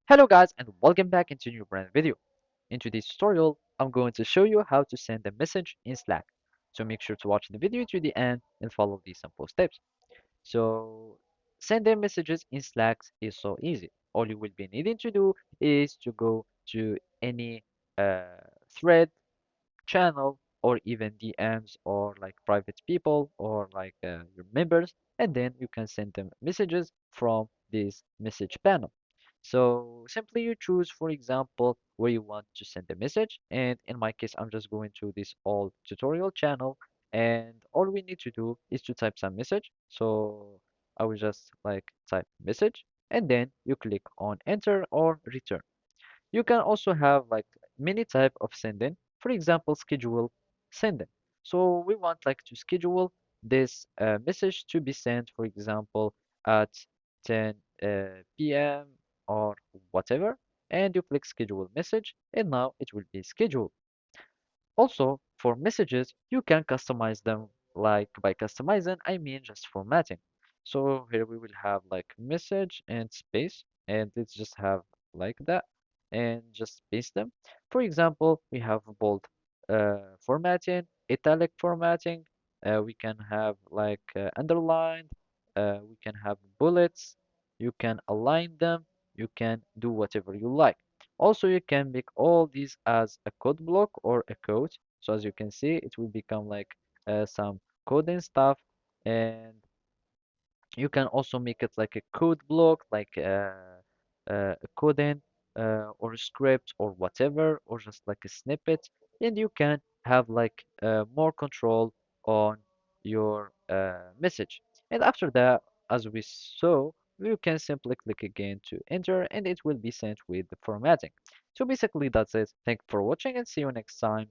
Hello guys and welcome back into a new brand video. In today's tutorial, I'm going to show you how to send a message in Slack. So make sure to watch the video to the end and follow these simple steps. So sending messages in Slack is so easy. All you will be needing to do is to go to any thread channel or even DMs or like private people or like your members, and then you can send them messages from this message panel. So simply you choose, for example, where you want to send the message. And in my case, I'm just going to this old tutorial channel, and all we need to do is to type some message. So I will just like type message, and then you click on enter or return. You can also have like many type of sending. For example, schedule sending. So we want like to schedule this message to be sent, for example, at 10 p.m. or whatever, and you click schedule message, and now it will be scheduled. Also, for messages, you can customize them. Like by customizing, I mean just formatting. So here we will have like message and space, and let's just have like that and just paste them. For example, we have bold formatting, italic formatting. We can have like underlined. We can have bullets. You can align them. You can do whatever you like. Also, you can make all these as a code block or a code. So as you can see, it will become like some coding stuff, and you can also make it like a code block, like a coding or a script or whatever, or just like a snippet, and you can have like more control on your message. And after that, as we saw, you can simply click again to enter, and it will be sent with the formatting. So basically, that's it. Thank you for watching, and see you next time.